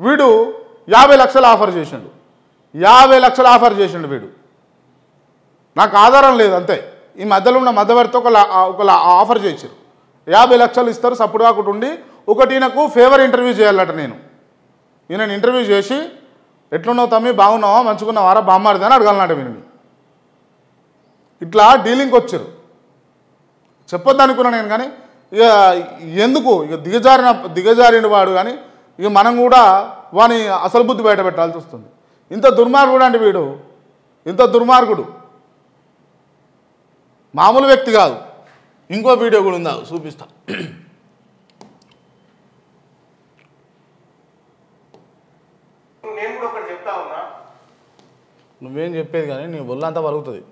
వీడు 50 లక్షలు ఆఫర్ చేసిండు, 50 లక్షలు ఆఫర్ చేసిండు వీడు. నాకు ఆధారం లేదు అంతే. ఈ మధ్యలో ఉన్న మధ్యవర్తి ఒక ఆఫర్ చేశారు, 50 లక్షలు ఇస్తారు సప్పుడు కాకుండా ఉండి. ఒకటి ఈయనకు ఫేవర్ ఇంటర్వ్యూ చేయాలట. ఈయన ఇంటర్వ్యూ చేసి ఎట్లున్నావు తమ్మి, బాగున్నావా, మంచుకున్నావారా, బామ్మారిది అని అడగాలన్నట వీరిని. ఇట్లా డీలింగ్కి వచ్చారు. చెప్పొద్దు అనుకున్నా నేను, కానీ ఇక ఎందుకు ఇక దిగజారిన వాడు. కానీ ఇక మనం కూడా వాని అసలు బుద్ధి బయట పెట్టాల్సి వస్తుంది. ఇంత దుర్మార్గుడు అండి వీడు, ఇంత దుర్మార్గుడు, మామూలు వ్యక్తి కాదు. ఇంకో వీడియో కూడా ఉందా, చూపిస్తా. నేను కూడా ఒకటి చెప్తా ఉన్నా, నువ్వేం చెప్పేది కానీ నీ ఒళ్ళంతా పలుకుతుంది.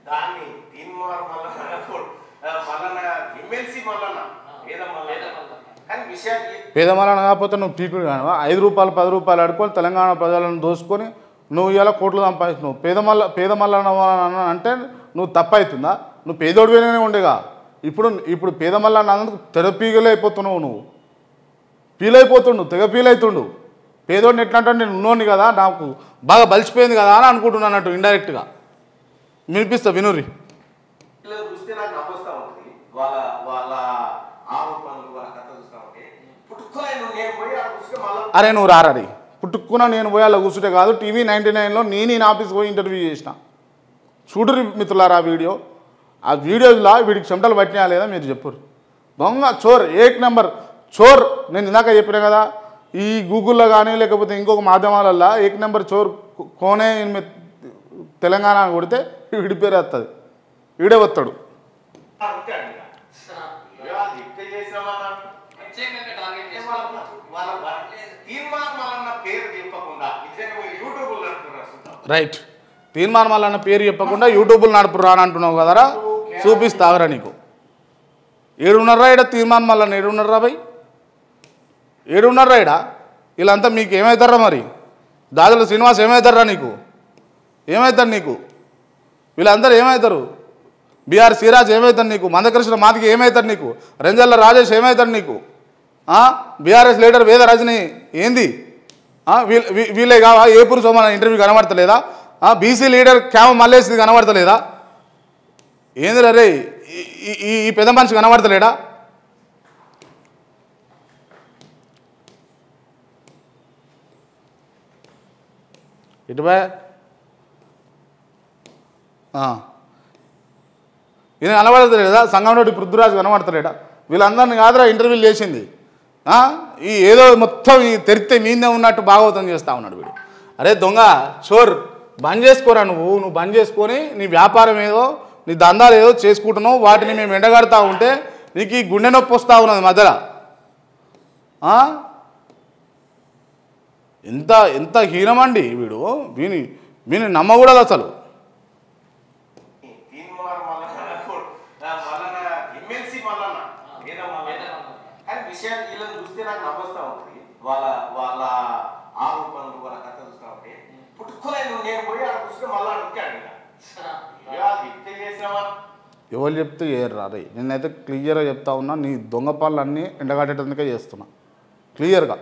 దాన్ని తీన్మార్ మల్లన్న ఎమ్మెల్సీ మల్లన్న కానీ విషయాన్ని పేదమల్లన కాకపోతే నువ్వు టీకుడు కానివా? 5 రూపాయలు 10 రూపాయలు అడుకొని తెలంగాణ ప్రజలను దోసుకొని నువ్వు ఇలా కోట్లు సంపాదిస్తున్నావు. పేదమల్లన అంటే నువ్వు తప్పవుతుందా? నువ్వు పేదోడివేనే ఉండేగా. ఇప్పుడు పేదమల్లన్న అన్నందుకు తెగ అయిపోతున్నావు. నువ్వు ఫీల్ తెగ ఫీల్ అవుతుండు. పేదోడిని ఎట్లా అంటే నేను ఉన్నోడిని కదా, నాకు బాగా బలిసిపోయింది కదా అని అనుకుంటున్నాను అన్నట్టు ఇండైరెక్ట్గా. వినిపిస్తా వినురి. చూస్తే నాకు నవ్వుస్తా ఉంటుంది. వాళ్ళ ఆరోపణలు, వాళ్ళ కథ చూస్తా ఉంటే పుట్టుకునే నేను పోయి ఆ చూస్తే మళ్ళీ అరే నువ్వు రారీ పుట్టుకున్నా నేను పోయి అలా కూర్చుంటే కాదు. టీవీ 99లో నేను ఆఫీస్కి పోయి ఇంటర్వ్యూ చేసిన. చూడురి మిత్రులారా వీడియో. ఆ వీడియోలో వీడికి చెమటలు పట్టినా లేదా మీరు చెప్పురు. దొంగ చోర్, 1 నెంబర్ చోర్. నేను ఇందాక చెప్పినా కదా, ఈ గూగుల్లో కానీ లేకపోతే ఇంకొక మాధ్యమాలల్లో 1 నెంబర్ చోర్ కోనే తెలంగాణ అని కొడితే వీడి పేరు వస్తుంది, వీడే వస్తాడు. రైట్, తీర్మాన్ మల్లన్న పేరు చెప్పకుండా యూట్యూబ్లో నడుపురా అని అంటున్నావు కదరా, చూపిస్తావరా నీకు. 7:30 ఇడ తీర్మాన్ మల్లన్న 7:30 భయ్, 7:30 ఇడ. వీళ్ళంతా మీకు ఏమవుతారా మరి? దాదుల శ్రీనివాస్ ఏమవుతారా నీకు? ఏమవుతారు నీకు? వీళ్ళందరూ ఏమవుతారు? బీఆర్ సిరాజ్ ఏమవుతారు నీకు? మందకృష్ణ మాదికి ఏమవుతారు నీకు? రెంజల్ల రాజేష్ ఏమవుతారు నీకు? బీఆర్ఎస్ లీడర్ వేద రజని ఏంది? వీళ్ళే కావా? ఏపూరు సోమన ఇంటర్వ్యూ కనబడతలేదా? బీసీ లీడర్ క్యామ మల్లేసి కనబడతలేదా? ఏంది రే ఈ పెద్ద మనిషి కనబడతలేడా? ఇటువే ఈయన కనబడతలేదా? సంగంరెడ్డి పృథ్వీరాజు కనబడతలేడా? వీళ్ళందరినీ కాదురా ఇంటర్వ్యూలు చేసింది. ఈ ఏదో మొత్తం ఈ తెరితే మీదే ఉన్నట్టు భాగవతం చేస్తూ ఉన్నాడు వీడు. అరే దొంగ చోర్, బంద్ చేసుకోరా నువ్వు బంద్ చేసుకొని నీ వ్యాపారం ఏదో, నీ దందాలు ఏదో చేసుకుంటున్నావు. వాటిని మేము ఎండగడతా ఉంటే నీకు ఈ గుండె నొప్పి వస్తూ ఉన్నది మధ్యలో. ఎంత హీనమండి వీడు. వీని నమ్మకూడదు అసలు. చూస్తే నాకు నవ్వుస్తా ఉంటుంది. వాళ్ళ ఆరోపణలు, వాళ్ళ కథ చూస్తా ఉంటే పుట్టుకునే నేను పోయి ఆ చూస్తే మళ్ళా నొక్కాడు. ఎవరు చెప్తే ఏరు రే. నేనైతే క్లియర్గా చెప్తా ఉన్నా, నీ దొంగ పనులన్నీ ఎండగట్టేటందుకే చేస్తున్నా క్లియర్గా.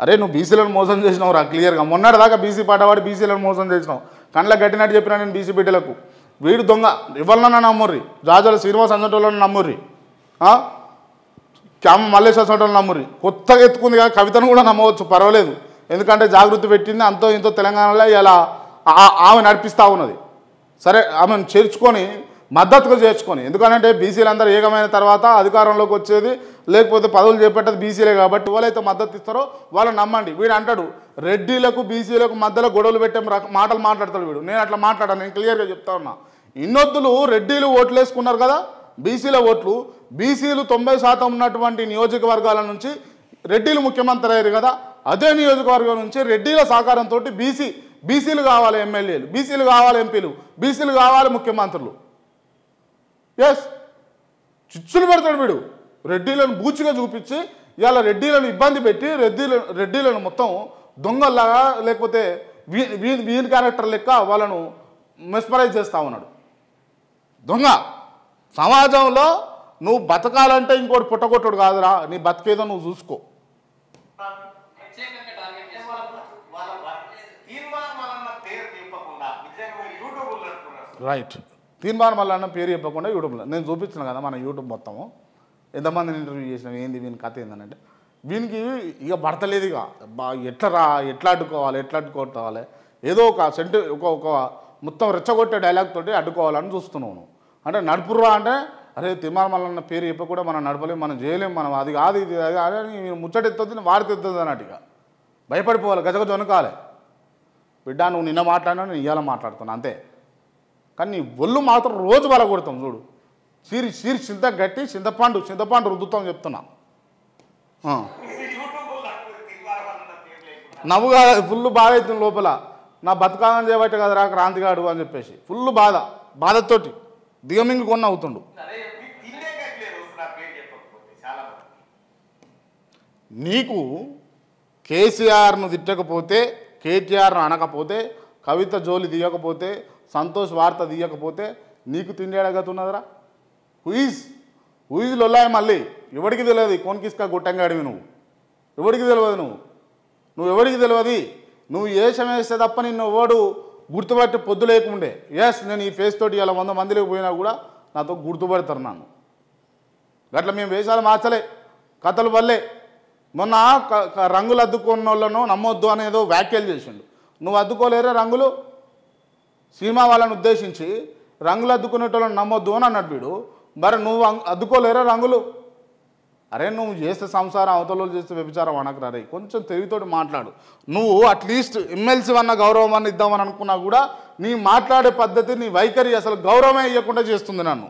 అరే నువ్వు బీసీలను మోసం చేసినావు రా క్లియర్గా. మొన్నటిదాకా బీసీ పాటవాడి బీసీలను మోసం చేసినావు. కండ్ల గట్టినట్టు చెప్పినా నేను బీసీ బిడ్డలకు. వీడు దొంగ ఎవరినన్నా నమ్ముర్రి. రాజాల శ్రీనివాస్ అంజటోళ్ళని నమ్ముర్రి, క్యామ మల్లేశ్వర సోటోళ్ళని నమ్ముర్రి. కొత్తగా ఎత్తుకుంది కదా కవితను కూడా నమ్మవచ్చు, పర్వాలేదు. ఎందుకంటే జాగృతి పెట్టింది అంతో ఇంతో తెలంగాణలో ఇలా ఆమె నడిపిస్తూ ఉన్నది. సరే ఆమెను చేర్చుకొని మద్దతుగా చేర్చుకొని, ఎందుకంటే బీసీలందరూ ఏకమైన తర్వాత అధికారంలోకి వచ్చేది లేకపోతే పదవులు చేపట్టేది బీసీలే కాబట్టి ఎవరైతే మద్దతు ఇస్తారో వాళ్ళని నమ్మండి. వీడు అంటాడు రెడ్డిలకు బీసీలకు మధ్యలో గొడవలు పెట్టే మాటలు మాట్లాడతాడు వీడు. నేను అట్లా మాట్లాడాను, నేను క్లియర్గా చెప్తా ఉన్నా. ఇన్నొద్దులు రెడ్డిలు ఓట్లు వేసుకున్నారు కదా, బీసీల ఓట్లు. బీసీలు 90% ఉన్నటువంటి నియోజకవర్గాల నుంచి రెడ్డిలు ముఖ్యమంత్రి అయ్యారు కదా, అదే నియోజకవర్గం నుంచి రెడ్డిల సహకారంతో బీసీలు కావాలి ఎమ్మెల్యేలు, బీసీలు కావాలి ఎంపీలు, బీసీలు కావాలి ముఖ్యమంత్రులు. ఎస్, చిచ్చులు పెడతాడు వీడు. రెడ్డిలను బూచిగా చూపించి ఇవాళ రెడ్డిలను ఇబ్బంది పెట్టి రెడ్డిలను మొత్తం దొంగల్లాగా లేకపోతే వీని క్యారెక్టర్ లెక్క వాళ్ళను మెస్మరైజ్ చేస్తూ ఉన్నాడు. దొంగ సమాజంలో నువ్వు బతకాలంటే ఇంకోటి పుట్టగొట్టుడు కాదురా, నీ బతికేదో నువ్వు చూసుకో. రైట్, తీర్మానం మళ్ళీ పేరు చెప్పకుండా యూట్యూబ్లో నేను చూపించిన కదా మన యూట్యూబ్ మొత్తము ఎంతమందిని ఇంటర్వ్యూ చేసినాం, ఏంది వీని కథ ఏందనంటే వీనికి ఇక పడతలేదు. ఇక ఎట్లా అడ్డుకోవాలి ఏదో ఒక ఒక మొత్తం రెచ్చగొట్టే డైలాగ్ తోటి అడ్డుకోవాలని చూస్తున్నావు. అంటే నడుపుర్రా అంటే అరే తీర్మానం మళ్ళీ పేరు చెప్పకుండా మనం నడపలేము, మనం చేయలేము, మనం అది కాదు ఇది అది అని ముచ్చటెత్తుంది వాడికి ఎత్తుంది అన్నట్టు. ఇక భయపడిపోవాలి, గజగజ వనకాలి. బిడ్డ నువ్వు నిన్న మాట్లాడినా నేను ఇవాళ మాట్లాడుతున్నా అంతే. కానీ నీ ఒళ్ళు మాత్రం రోజు బల కొడతాం చూడు. చీరి చింత గట్టి చింతపండు రుద్దుతాం చెప్తున్నా. నవ్వుగా ఫుల్ బాధ అవుతుంది లోపల, నా బతుకాలని చేయబట్టే కదరా క్రాంతిగాడు అని చెప్పేసి ఫుల్ బాధతోటి దిగమింగి కొన్న అవుతుండు. నీకు కేసీఆర్ను తిట్టకపోతే, కేటీఆర్ను అనకపోతే, కవిత జోలి తీయకపోతే, సంతోష్ వార్త తీయకపోతే నీకు తిండి అడగతున్నదిరా. హుయిజ్ లొల్లాయి మళ్ళీ ఎవరికి తెలియదు. కోన్కిస్కా గుట్టంగాడివి నువ్వు, ఎవరికి తెలియదు. నువ్వు ఎవరికి తెలియదు. నువ్వు వేషం వేస్తే తప్ప నిన్ను ఎవడు గుర్తుపట్టి పొద్దు లేకుండే. ఎస్ నేను ఈ ఫేస్ తోటి ఇలా 100 మందిలోకి పోయినా కూడా నాతో గుర్తుపడతారు నన్ను. గట్ల మేము వేషాలు మార్చలే, కథలు వల్లే. మొన్న రంగులు అద్దుకున్న వాళ్ళను నమ్మొద్దు అనేదో వ్యాఖ్యలు చేసిండు. నువ్వు అద్దుకోలేరే రంగులు, సినిమా వాళ్ళని ఉద్దేశించి రంగులు అద్దుకునేటోళ్ళని నమ్మొద్దు అని అన్నాడు వీడు. మరి నువ్వు అద్దుకోలేరా రంగులు? అరే నువ్వు చేస్తే సంసారం, అవతల చేస్తే వ్యభిచారం అనకరా. రే కొంచెం తెలివితోటి మాట్లాడు. నువ్వు అట్లీస్ట్ ఎమ్మెల్సీ అన్న గౌరవం అన్న ఇద్దామని అనుకున్నా కూడా నీ మాట్లాడే పద్ధతి, నీ వైఖరి అసలు గౌరవమే ఇవ్వకుండా చేస్తుంది నన్ను.